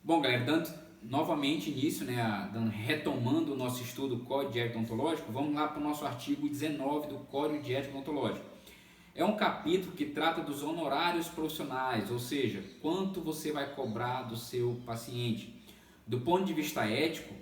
Bom, galera, dando novamente início, né, retomando o nosso estudo do Código de Ética Ontológico, vamos lá para o nosso artigo 19 do Código de Ética Ontológico. É um capítulo que trata dos honorários profissionais, ou seja, quanto você vai cobrar do seu paciente. Do ponto de vista ético,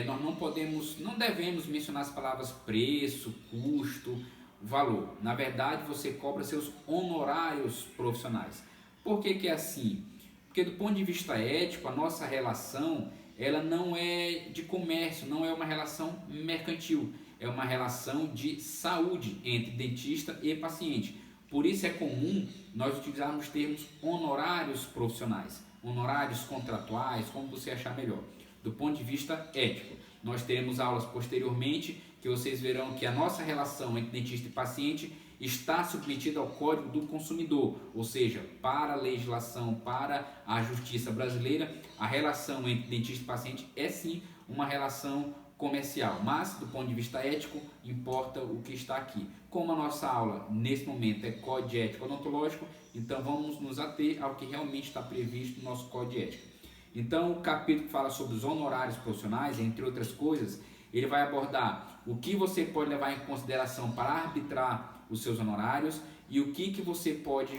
nós não devemos mencionar as palavras preço, custo, valor. Na verdade, você cobra seus honorários profissionais. Por que é assim? Porque do ponto de vista ético, a nossa relação, ela não é de comércio, não é uma relação mercantil, é uma relação de saúde entre dentista e paciente. Por isso é comum nós utilizarmos termos honorários profissionais, honorários contratuais, como você achar melhor. Do ponto de vista ético, nós teremos aulas posteriormente que vocês verão que a nossa relação entre dentista e paciente está submetida ao Código do Consumidor, ou seja, para a legislação, para a justiça brasileira, a relação entre dentista e paciente é sim uma relação comercial, mas do ponto de vista ético importa o que está aqui. Como a nossa aula nesse momento é Código de Ética Odontológico, então vamos nos ater ao que realmente está previsto no nosso Código de Ética. Então o capítulo que fala sobre os honorários profissionais, entre outras coisas, ele vai abordar o que você pode levar em consideração para arbitrar os seus honorários e o que você pode,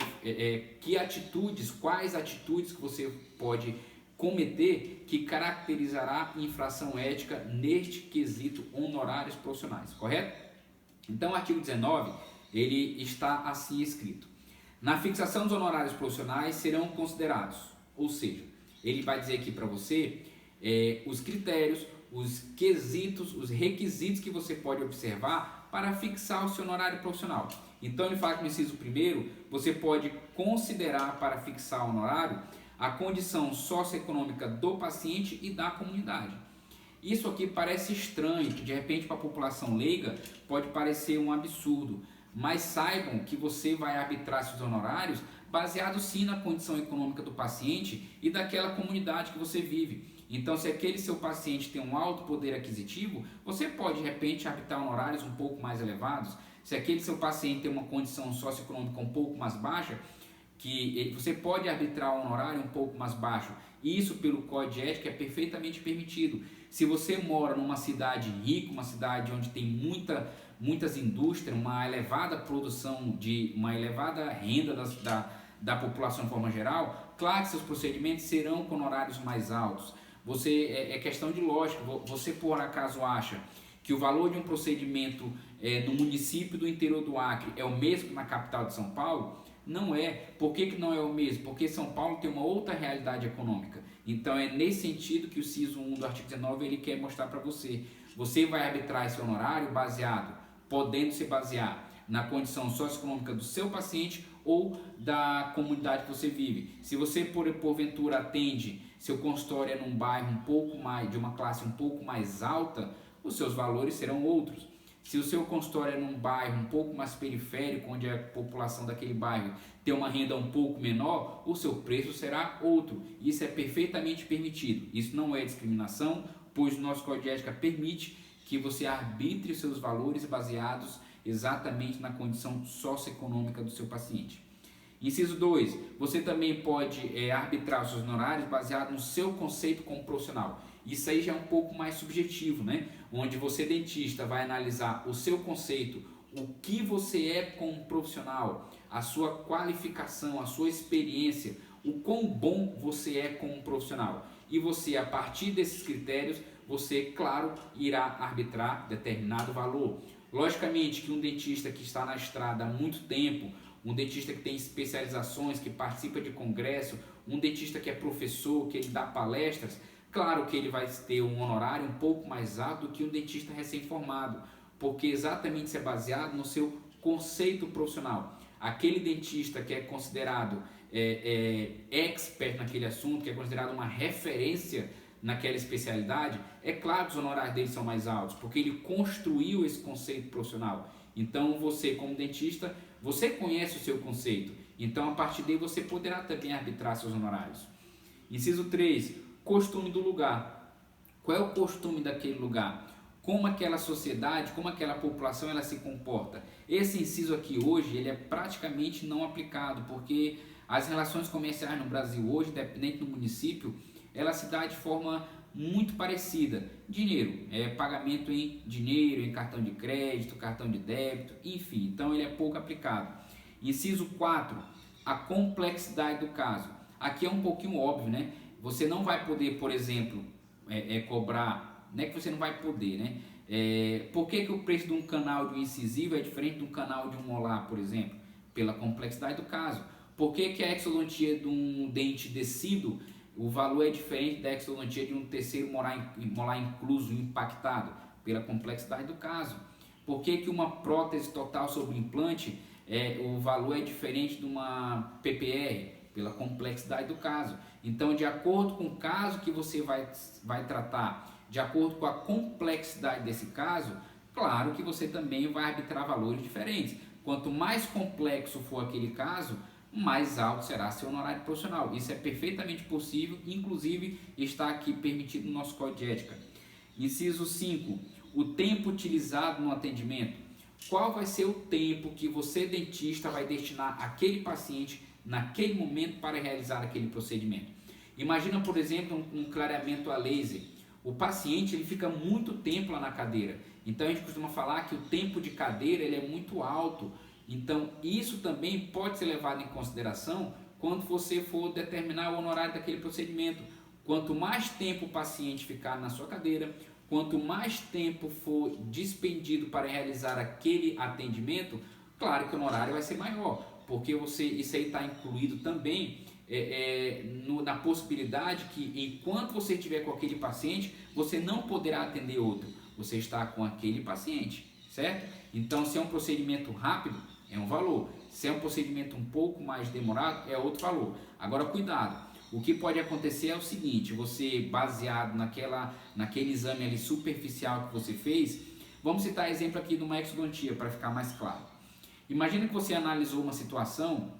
quais atitudes que você pode cometer que caracterizará infração ética neste quesito honorários profissionais, correto? Então o artigo 19, ele está assim escrito: na fixação dos honorários profissionais serão considerados, ou seja, ele vai dizer aqui para você os critérios, os quesitos, os requisitos que você pode observar para fixar o seu honorário profissional. Então ele fala que no inciso 1º, você pode considerar para fixar o honorário a condição socioeconômica do paciente e da comunidade. Isso aqui parece estranho, que de repente para a população leiga pode parecer um absurdo, mas saibam que você vai arbitrar seus honorários baseado sim na condição econômica do paciente e daquela comunidade que você vive. Então, se aquele seu paciente tem um alto poder aquisitivo, você pode de repente arbitrar honorários um pouco mais elevados. Se aquele seu paciente tem uma condição socioeconômica um pouco mais baixa, que você pode arbitrar um honorário um pouco mais baixo. Isso, pelo Código de Ética, é perfeitamente permitido. Se você mora numa cidade rica, uma cidade onde tem muitas indústrias, uma elevada produção, uma elevada renda da população de forma geral, claro que seus procedimentos serão com honorários mais altos. É questão de lógica. Você por acaso acha que o valor de um procedimento no município do interior do Acre é o mesmo que na capital de São Paulo? Não é. Por que não é o mesmo? Porque São Paulo tem uma outra realidade econômica. Então é nesse sentido que o inciso 1 do artigo 19 ele quer mostrar para você. Você vai arbitrar esse honorário podendo se basear na condição socioeconômica do seu paciente ou da comunidade que você vive. Se você porventura atende, seu consultório é num bairro um pouco mais, de uma classe um pouco mais alta, os seus valores serão outros. Se o seu consultório é num bairro um pouco mais periférico, onde a população daquele bairro tem uma renda um pouco menor, o seu preço será outro. Isso é perfeitamente permitido. Isso não é discriminação, pois o nosso Código de Ética permite que você arbitre os seus valores baseados exatamente na condição socioeconômica do seu paciente. Inciso 2, você também pode arbitrar os seus honorários baseado no seu conceito como profissional. Isso aí já é um pouco mais subjetivo, né? Onde você, dentista, vai analisar o seu conceito, o que você é como profissional, a sua qualificação, a sua experiência, o quão bom você é como profissional. E você, a partir desses critérios, você, claro, irá arbitrar determinado valor. Logicamente que um dentista que está na estrada há muito tempo, um dentista que tem especializações, que participa de congresso, um dentista que é professor, que ele dá palestras, claro que ele vai ter um honorário um pouco mais alto do que um dentista recém-formado, porque exatamente isso é baseado no seu conceito profissional. Aquele dentista que é considerado expert naquele assunto, que é considerado uma referência naquela especialidade, é claro que os honorários dele são mais altos, porque ele construiu esse conceito profissional. Então você, como dentista, você conhece o seu conceito, então a partir daí você poderá também arbitrar seus honorários. Inciso 3, costume do lugar. Qual é o costume daquele lugar? Como aquela sociedade, como aquela população ela se comporta? Esse inciso aqui hoje ele é praticamente não aplicado, porque As relações comerciais no Brasil hoje, independente do município, ela se dá de forma muito parecida. Dinheiro, pagamento em dinheiro, em cartão de crédito, cartão de débito, enfim, então ele é pouco aplicado. Inciso 4, a complexidade do caso. Aqui é um pouquinho óbvio, né? Você não vai poder, por exemplo, cobrar, não é que você não vai poder, né? Por que o preço de um canal de um incisivo é diferente de um canal de um molar, por exemplo? Pela complexidade do caso. Por que a exodontia de um dente descido, o valor é diferente da exodontia de um terceiro molar incluso, impactado? Pela complexidade do caso. Por que uma prótese total sobre o implante, o valor é diferente de uma PPR? Pela complexidade do caso. Então, de acordo com o caso que você vai tratar, de acordo com a complexidade desse caso, claro que você também vai arbitrar valores diferentes. Quanto mais complexo for aquele caso, mais alto será seu honorário profissional. Isso é perfeitamente possível, inclusive está aqui permitido no nosso Código de Ética. Inciso 5, o tempo utilizado no atendimento. Qual vai ser o tempo que você, dentista, vai destinar àquele paciente naquele momento para realizar aquele procedimento? Imagina, por exemplo, um clareamento a laser. O paciente ele fica muito tempo lá na cadeira, então a gente costuma falar que o tempo de cadeira ele é muito alto. Então isso também pode ser levado em consideração quando você for determinar o honorário daquele procedimento. Quanto mais tempo o paciente ficar na sua cadeira, quanto mais tempo for despendido para realizar aquele atendimento, claro que o honorário vai ser maior, porque isso aí está incluído também na possibilidade que enquanto você estiver com aquele paciente, você não poderá atender outro, você está com aquele paciente, certo? Então, se é um procedimento rápido, é um valor. Se é um procedimento um pouco mais demorado, é outro valor. Agora, cuidado. O que pode acontecer é o seguinte, você baseado naquele exame ali superficial que você fez, vamos citar exemplo aqui de uma exodontia para ficar mais claro. Imagina que você analisou uma situação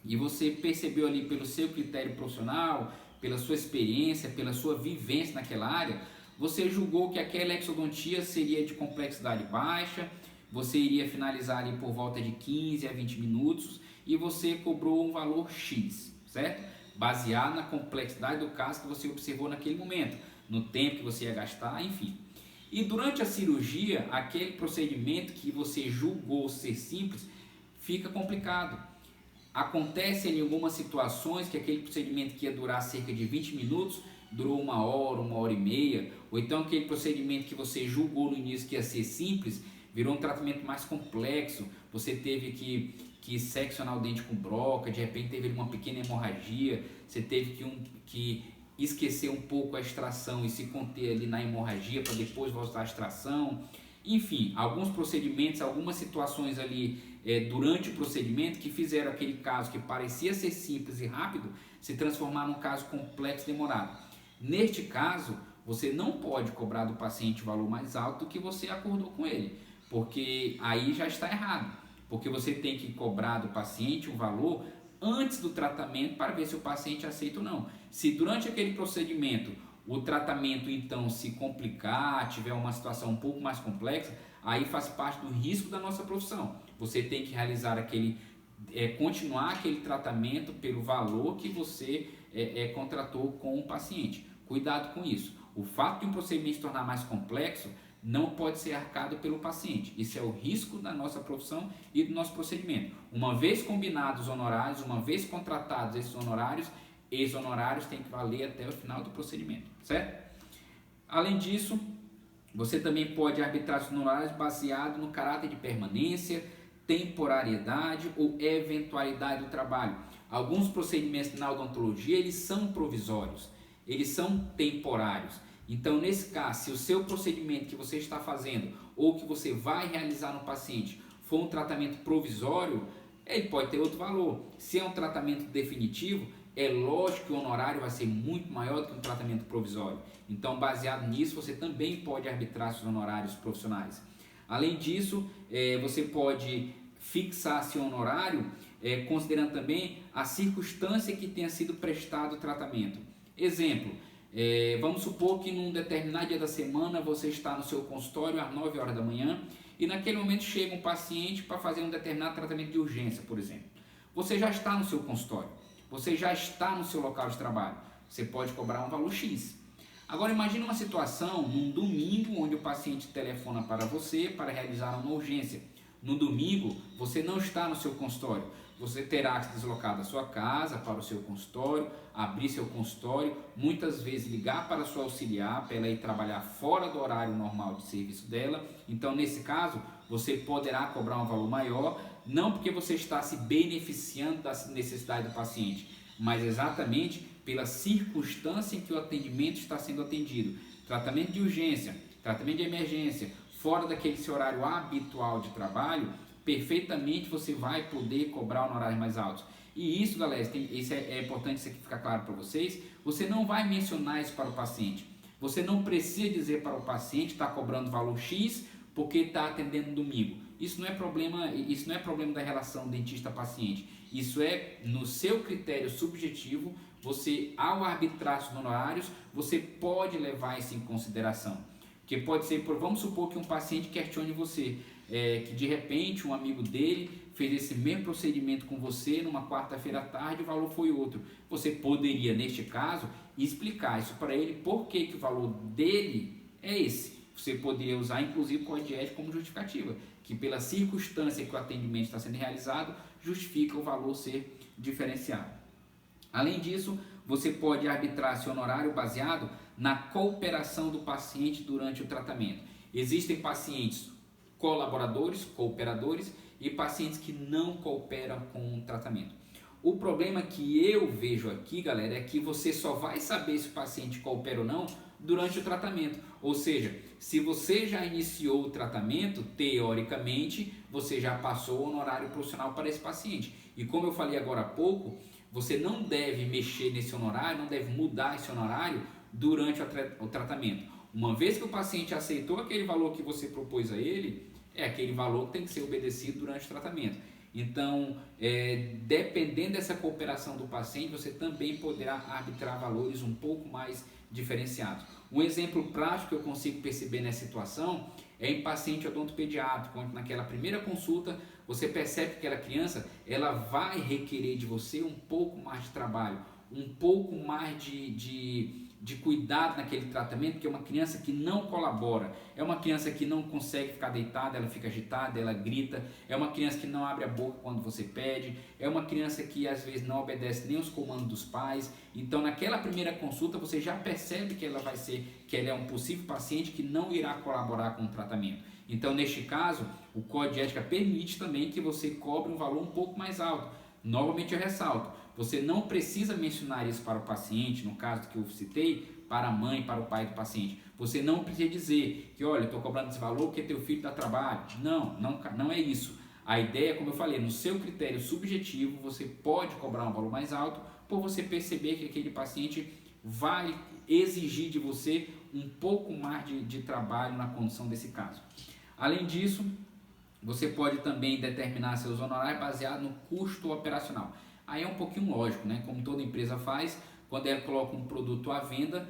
e você percebeu ali pelo seu critério profissional, pela sua experiência, pela sua vivência naquela área, você julgou que aquela exodontia seria de complexidade baixa, você iria finalizar ali por volta de 15 a 20 minutos e você cobrou um valor X, certo? Baseado na complexidade do caso que você observou naquele momento, no tempo que você ia gastar, enfim. E durante a cirurgia, aquele procedimento que você julgou ser simples, fica complicado. Acontece em algumas situações que aquele procedimento que ia durar cerca de 20 minutos, durou 1 hora e meia, ou então aquele procedimento que você julgou no início que ia ser simples, virou um tratamento mais complexo, você teve que seccionar o dente com broca, de repente teve uma pequena hemorragia, você teve que esquecer um pouco a extração e se conter ali na hemorragia para depois voltar à extração. Enfim, alguns procedimentos, algumas situações ali durante o procedimento que fizeram aquele caso que parecia ser simples e rápido se transformar num caso complexo e demorado. Neste caso, você não pode cobrar do paciente o valor mais alto do que você acordou com ele, porque aí já está errado, porque você tem que cobrar do paciente um valor antes do tratamento para ver se o paciente aceita ou não. Se durante aquele procedimento o tratamento então se complicar, tiver uma situação um pouco mais complexa, aí faz parte do risco da nossa profissão. Você tem que realizar continuar aquele tratamento pelo valor que você contratou com o paciente. Cuidado com isso. O fato de um procedimento se tornar mais complexo não pode ser arcado pelo paciente. Isso é o risco da nossa profissão e do nosso procedimento. Uma vez combinados os honorários, uma vez contratados esses honorários têm que valer até o final do procedimento, certo? Além disso, você também pode arbitrar os honorários baseado no caráter de permanência, temporariedade ou eventualidade do trabalho. Alguns procedimentos na odontologia, eles são provisórios, eles são temporários. Então, nesse caso, se o seu procedimento que você está fazendo ou que você vai realizar no paciente for um tratamento provisório, ele pode ter outro valor. Se é um tratamento definitivo, é lógico que o honorário vai ser muito maior do que um tratamento provisório. Então, baseado nisso, você também pode arbitrar seus honorários profissionais. Além disso, você pode fixar seu honorário considerando também a circunstância que tenha sido prestado o tratamento. Exemplo, vamos supor que num determinado dia da semana você está no seu consultório às 9 horas da manhã e naquele momento chega um paciente para fazer um determinado tratamento de urgência, por exemplo. Você já está no seu consultório. você já está no seu local de trabalho, você pode cobrar um valor X. Agora imagine uma situação num domingo onde o paciente telefona para você para realizar uma urgência. No domingo você não está no seu consultório, você terá que se deslocar da sua casa para o seu consultório, abrir seu consultório, muitas vezes ligar para a sua auxiliar para ela ir trabalhar fora do horário normal de serviço dela. Então nesse caso você poderá cobrar um valor maior, não porque você está se beneficiando da necessidade do paciente, mas exatamente pela circunstância em que o atendimento está sendo atendido. Tratamento de urgência, tratamento de emergência, fora daquele seu horário habitual de trabalho, perfeitamente você vai poder cobrar honorários mais altos. E isso, galera, isso é importante isso aqui ficar claro para vocês, você não vai mencionar isso para o paciente. Você não precisa dizer para o paciente que está cobrando valor X porque está atendendo no domingo. Isso não é problema da relação dentista-paciente. Isso é no seu critério subjetivo. Você, ao arbitrar os honorários, você pode levar isso em consideração. Que pode ser, vamos supor que um paciente questione você, que de repente um amigo dele fez esse mesmo procedimento com você numa quarta-feira à tarde, o valor foi outro. Você poderia, neste caso, explicar isso para ele, por que o valor dele é esse. Você poderia usar, inclusive, o código de ética como justificativa, que pela circunstância que o atendimento está sendo realizado, justifica o valor ser diferenciado. Além disso, você pode arbitrar seu honorário baseado na cooperação do paciente durante o tratamento. Existem pacientes colaboradores, cooperadores e pacientes que não cooperam com o tratamento. O problema que eu vejo aqui, galera, é que você só vai saber se o paciente coopera ou não durante o tratamento. Ou seja, se você já iniciou o tratamento, teoricamente, você já passou o honorário profissional para esse paciente. E como eu falei agora há pouco, você não deve mexer nesse honorário, não deve mudar esse honorário durante o tratamento. Uma vez que o paciente aceitou aquele valor que você propôs a ele, é aquele valor que tem que ser obedecido durante o tratamento. Então, dependendo dessa cooperação do paciente, você também poderá arbitrar valores um pouco mais diferenciados. Um exemplo prático que eu consigo perceber nessa situação é em paciente odontopediátrico, onde naquela primeira consulta você percebe que aquela criança ela vai requerer de você um pouco mais de trabalho, um pouco mais de cuidado naquele tratamento, porque é uma criança que não colabora, é uma criança que não consegue ficar deitada, ela fica agitada, ela grita, é uma criança que não abre a boca quando você pede, é uma criança que às vezes não obedece nem os comandos dos pais. Então naquela primeira consulta você já percebe que ela é um possível paciente que não irá colaborar com o tratamento. Então neste caso, o Código de Ética permite também que você cobre um valor um pouco mais alto. Novamente eu ressalto, você não precisa mencionar isso para o paciente, no caso que eu citei, para a mãe, para o pai do paciente. Você não precisa dizer que, olha, eu estou cobrando esse valor porque teu filho dá trabalho. Não é isso. A ideia, como eu falei, no seu critério subjetivo, você pode cobrar um valor mais alto por você perceber que aquele paciente vai exigir de você um pouco mais de trabalho na condução desse caso. Além disso, você pode também determinar seus honorários baseado no custo operacional. Aí é um pouquinho lógico, né? Como toda empresa faz, quando ela coloca um produto à venda,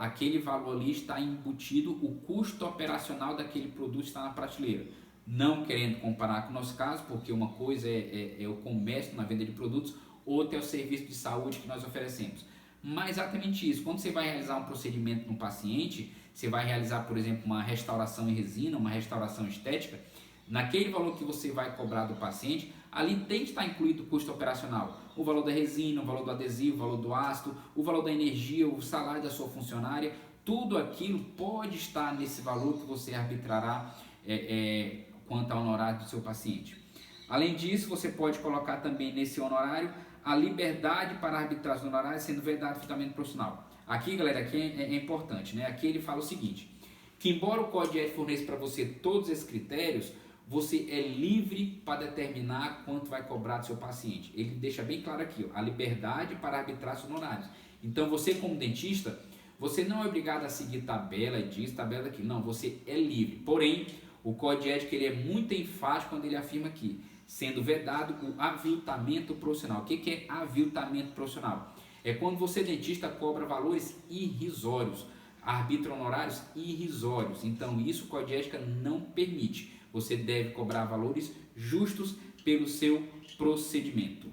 aquele valor ali está embutido, o custo operacional daquele produto está na prateleira. Não querendo comparar com o nosso caso, porque uma coisa é o comércio na venda de produtos, outra é o serviço de saúde que nós oferecemos. Mas exatamente isso, quando você vai realizar um procedimento no paciente, você vai realizar, por exemplo, uma restauração em resina, uma restauração estética, naquele valor que você vai cobrar do paciente, ali tem que estar incluído o custo operacional, o valor da resina, o valor do adesivo, o valor do ácido, o valor da energia, o salário da sua funcionária, tudo aquilo pode estar nesse valor que você arbitrará quanto ao honorário do seu paciente. Além disso, você pode colocar também nesse honorário a liberdade para arbitrar os honorários, sendo vedado o fundamento profissional. Aqui, galera, aqui é importante, né? Aqui ele fala o seguinte, que embora o Código de Ética forneça para você todos esses critérios, você é livre para determinar quanto vai cobrar do seu paciente. Ele deixa bem claro aqui, ó, a liberdade para arbitrar seus honorários. Então, você como dentista, você não é obrigado a seguir tabela disso, tabela daquilo. Não, você é livre. Porém, o Código de Ética ele é muito enfático quando ele afirma aqui, sendo vedado o aviltamento profissional. O que é aviltamento profissional? É quando você, dentista, cobra valores irrisórios, arbitra honorários irrisórios. Então, isso o Código de Ética não permite. Você deve cobrar valores justos pelo seu procedimento.